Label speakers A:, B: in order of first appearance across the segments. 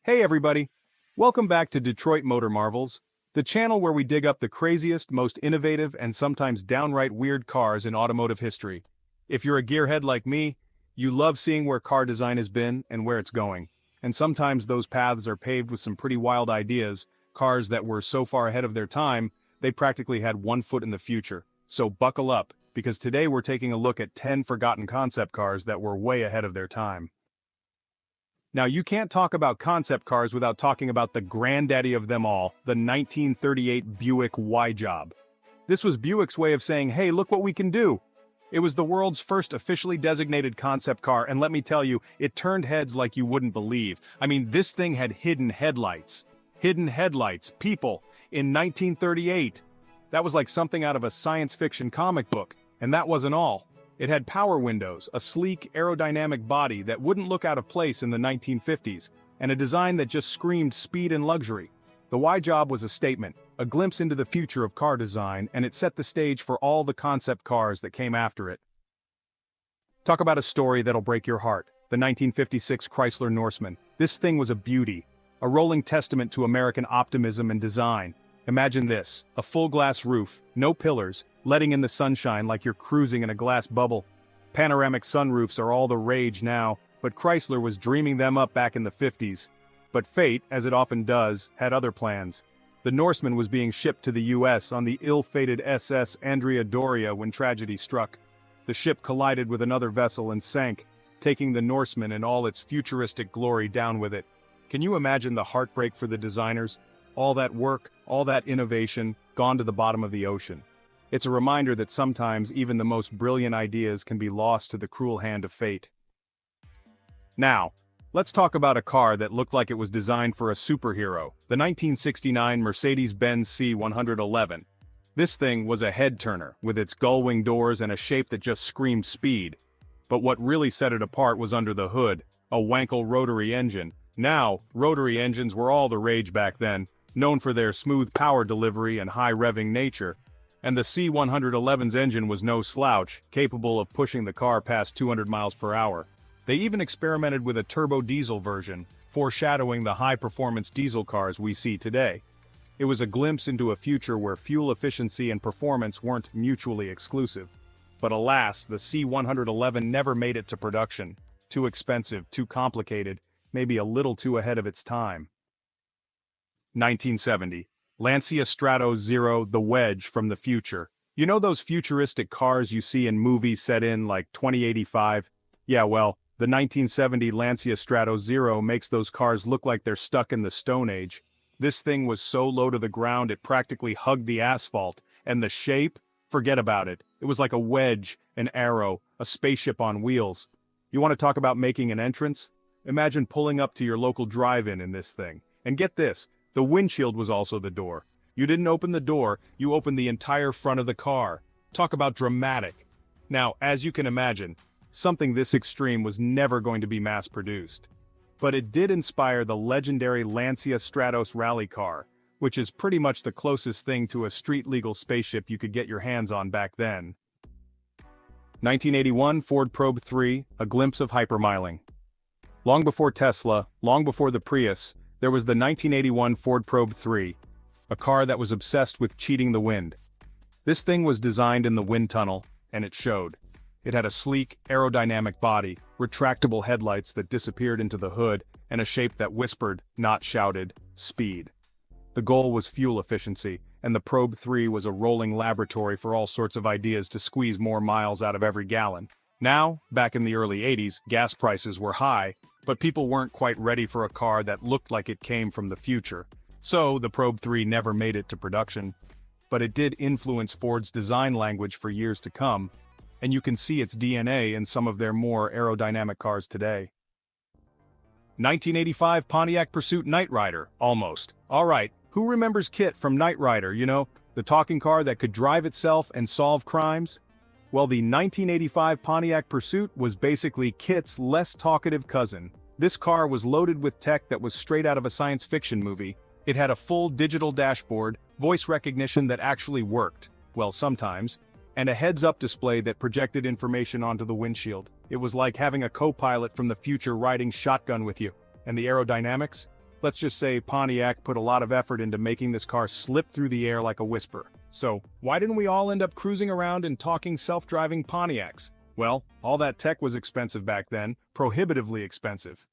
A: Hey everybody! Welcome back to Detroit Motor Marvels, the channel where we dig up the craziest, most innovative, and sometimes downright weird cars in automotive history. If you're a gearhead like me, you love seeing where car design has been and where it's going. And sometimes those paths are paved with some pretty wild ideas, cars that were so far ahead of their time, they practically had one foot in the future. So buckle up, because today we're taking a look at 10 forgotten concept cars that were way ahead of their time. Now you can't talk about concept cars without talking about the granddaddy of them all, the 1938 Buick Y-Job. This was Buick's way of saying, hey, look what we can do. It was the world's first officially designated concept car, and let me tell you, it turned heads like you wouldn't believe. I mean, this thing had hidden headlights. Hidden headlights, people, in 1938. That was like something out of a science fiction comic book, and that wasn't all. It had power windows, a sleek, aerodynamic body that wouldn't look out of place in the 1950s, and a design that just screamed speed and luxury. The Y-Job was a statement, a glimpse into the future of car design, and it set the stage for all the concept cars that came after it. Talk about a story that'll break your heart, the 1956 Chrysler Norseman. This thing was a beauty, a rolling testament to American optimism and design. Imagine this, a full-glass roof, no pillars, letting in the sunshine like you're cruising in a glass bubble. Panoramic sunroofs are all the rage now, but Chrysler was dreaming them up back in the 50s. But fate, as it often does, had other plans. The Norseman was being shipped to the US on the ill-fated SS Andrea Doria when tragedy struck. The ship collided with another vessel and sank, taking the Norseman and all its futuristic glory down with it. Can you imagine the heartbreak for the designers? All that work, all that innovation, gone to the bottom of the ocean. It's a reminder that sometimes even the most brilliant ideas can be lost to the cruel hand of fate. Now, let's talk about a car that looked like it was designed for a superhero, the 1969 Mercedes-Benz C111. This thing was a head-turner, with its gull-wing doors and a shape that just screamed speed. But what really set it apart was under the hood, a Wankel rotary engine. Now, rotary engines were all the rage back then, known for their smooth power delivery and high-revving nature. And the C111's engine was no slouch, capable of pushing the car past 200 miles per hour. They even experimented with a turbo diesel version, foreshadowing the high-performance diesel cars we see today. It was a glimpse into a future where fuel efficiency and performance weren't mutually exclusive. But alas, the C111 never made it to production. Too expensive, too complicated, maybe a little too ahead of its time. 1970. Lancia Stratos Zero, the wedge from the future. You know those futuristic cars you see in movies set in like 2085? Yeah, well, the 1970 Lancia Stratos Zero makes those cars look like they're stuck in the Stone Age. This thing was so low to the ground it practically hugged the asphalt, and the shape? Forget about it. It was like a wedge, an arrow, a spaceship on wheels. You want to talk about making an entrance? Imagine pulling up to your local drive-in in this thing. And get this, the windshield was also the door. You didn't open the door, you opened the entire front of the car. Talk about dramatic. Now, as you can imagine, something this extreme was never going to be mass-produced. But it did inspire the legendary Lancia Stratos rally car, which is pretty much the closest thing to a street-legal spaceship you could get your hands on back then. 1981 Ford Probe 3, a glimpse of hypermiling. Long before Tesla, long before the Prius, there was the 1981 Ford Probe 3, a car that was obsessed with cheating the wind. This thing was designed in the wind tunnel, and it showed. It had a sleek, aerodynamic body, retractable headlights that disappeared into the hood, and a shape that whispered, not shouted, speed. The goal was fuel efficiency, and the Probe 3 was a rolling laboratory for all sorts of ideas to squeeze more miles out of every gallon. Now, back in the early 80s, gas prices were high, but people weren't quite ready for a car that looked like it came from the future. So, the Probe 3 never made it to production. But it did influence Ford's design language for years to come, and you can see its DNA in some of their more aerodynamic cars today. 1985 Pontiac Pursuit Knight Rider, almost. Alright, who remembers Kit from Knight Rider, you know, the talking car that could drive itself and solve crimes? Well, the 1985 Pontiac Pursuit was basically Kit's less talkative cousin. This car was loaded with tech that was straight out of a science fiction movie. It had a full digital dashboard, voice recognition that actually worked, well sometimes, and a heads-up display that projected information onto the windshield. It was like having a co-pilot from the future riding shotgun with you. And the aerodynamics? Let's just say Pontiac put a lot of effort into making this car slip through the air like a whisper. So, why didn't we all end up cruising around and talking self-driving Pontiacs? Well, all that tech was expensive back then, prohibitively expensive.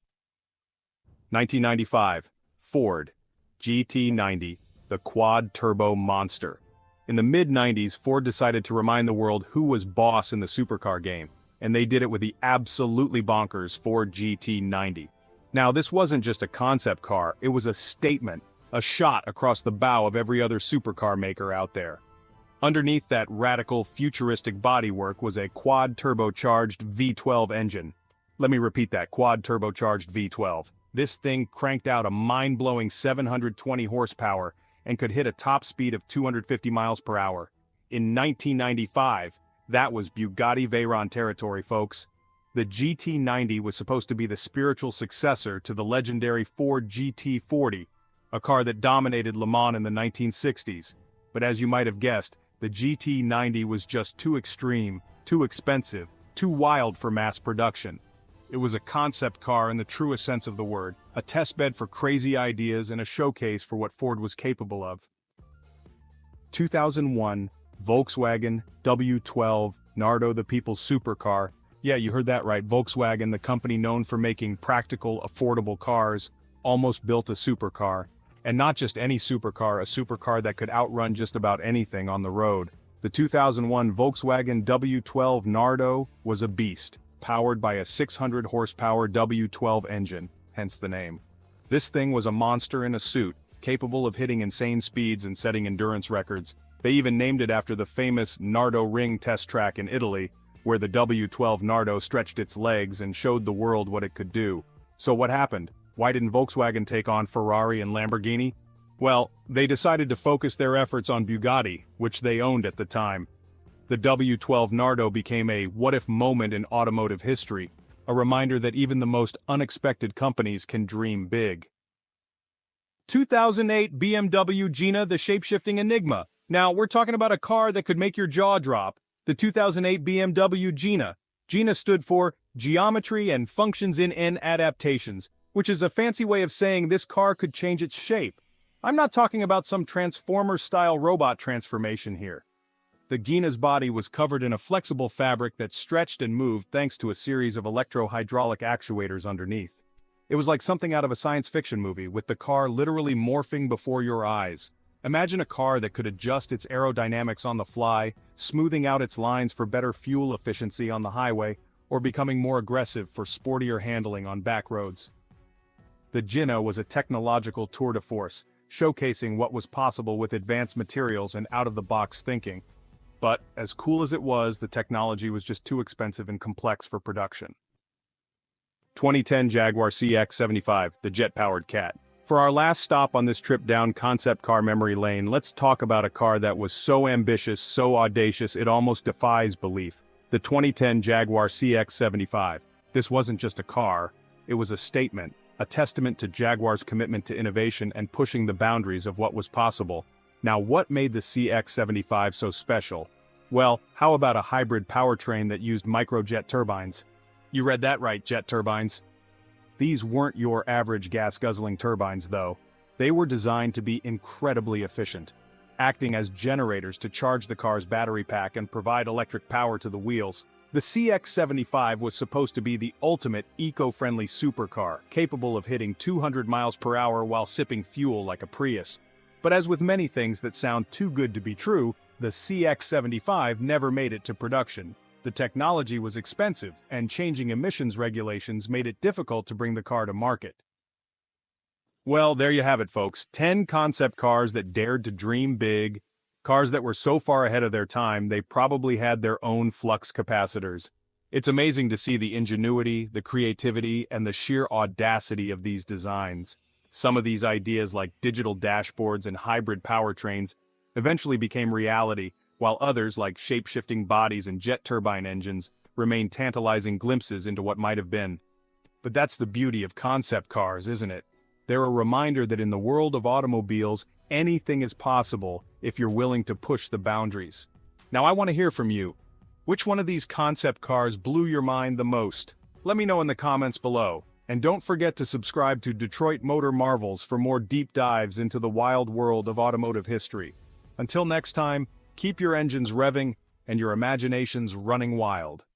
A: 1995, Ford GT90, the quad-turbo monster. In the mid-90s, Ford decided to remind the world who was boss in the supercar game, and they did it with the absolutely bonkers Ford GT90. Now, this wasn't just a concept car, it was a statement, a shot across the bow of every other supercar maker out there. Underneath that radical, futuristic bodywork was a quad-turbocharged V12 engine. Let me repeat that, quad-turbocharged V12. This thing cranked out a mind-blowing 720 horsepower and could hit a top speed of 250 miles per hour. In 1995, that was Bugatti Veyron territory, folks. The GT90 was supposed to be the spiritual successor to the legendary Ford GT40, a car that dominated Le Mans in the 1960s. But as you might have guessed, the GT90 was just too extreme, too expensive, too wild for mass production. It was a concept car in the truest sense of the word, a testbed for crazy ideas and a showcase for what Ford was capable of. 2001, Volkswagen W12 Nardo, the people's supercar. Yeah, you heard that right, Volkswagen, the company known for making practical, affordable cars, almost built a supercar. And not just any supercar, a supercar that could outrun just about anything on the road. The 2001 Volkswagen W12 Nardo was a beast, powered by a 600 horsepower W12 engine, hence the name. This thing was a monster in a suit, capable of hitting insane speeds and setting endurance records. They even named it after the famous Nardo Ring test track in Italy, where the W12 Nardo stretched its legs and showed the world what it could do. So what happened? Why didn't Volkswagen take on Ferrari and Lamborghini? Well, they decided to focus their efforts on Bugatti, which they owned at the time. The W12 Nardo became a what-if moment in automotive history, a reminder that even the most unexpected companies can dream big. 2008 BMW Gina, the shape-shifting enigma. Now, we're talking about a car that could make your jaw drop. The 2008 BMW Gina. Gina stood for Geometry and Functions in N Adaptations, which is a fancy way of saying this car could change its shape. I'm not talking about some Transformer-style robot transformation here. The Gina's body was covered in a flexible fabric that stretched and moved thanks to a series of electro-hydraulic actuators underneath. It was like something out of a science fiction movie, with the car literally morphing before your eyes. Imagine a car that could adjust its aerodynamics on the fly, smoothing out its lines for better fuel efficiency on the highway, or becoming more aggressive for sportier handling on back roads. The Gina was a technological tour de force, showcasing what was possible with advanced materials and out-of-the-box thinking. But, as cool as it was, the technology was just too expensive and complex for production. 2010 Jaguar CX-75, the jet-powered cat. For our last stop on this trip down concept car memory lane, let's talk about a car that was so ambitious, so audacious, it almost defies belief. The 2010 Jaguar CX-75. This wasn't just a car, it was a statement, a testament to Jaguar's commitment to innovation and pushing the boundaries of what was possible. Now, what made the CX-75 so special? Well, how about a hybrid powertrain that used microjet turbines? You read that right, jet turbines. These weren't your average gas-guzzling turbines, though. They were designed to be incredibly efficient, acting as generators to charge the car's battery pack and provide electric power to the wheels. The CX-75 was supposed to be the ultimate eco-friendly supercar, capable of hitting 200 miles per hour while sipping fuel like a Prius. But as with many things that sound too good to be true, the CX-75 never made it to production. The technology was expensive, and changing emissions regulations made it difficult to bring the car to market. Well, there you have it, folks. 10 concept cars that dared to dream big, cars that were so far ahead of their time they probably had their own flux capacitors. It's amazing to see the ingenuity, the creativity, and the sheer audacity of these designs. Some of these ideas, like digital dashboards and hybrid powertrains, eventually became reality, while others, like shape-shifting bodies and jet turbine engines, remain tantalizing glimpses into what might have been. But that's the beauty of concept cars, isn't it? They're a reminder that in the world of automobiles, anything is possible if you're willing to push the boundaries. Now, I want to hear from you. Which one of these concept cars blew your mind the most? Let me know in the comments below. And don't forget to subscribe to Detroit Motor Marvels for more deep dives into the wild world of automotive history. Until next time, keep your engines revving and your imaginations running wild.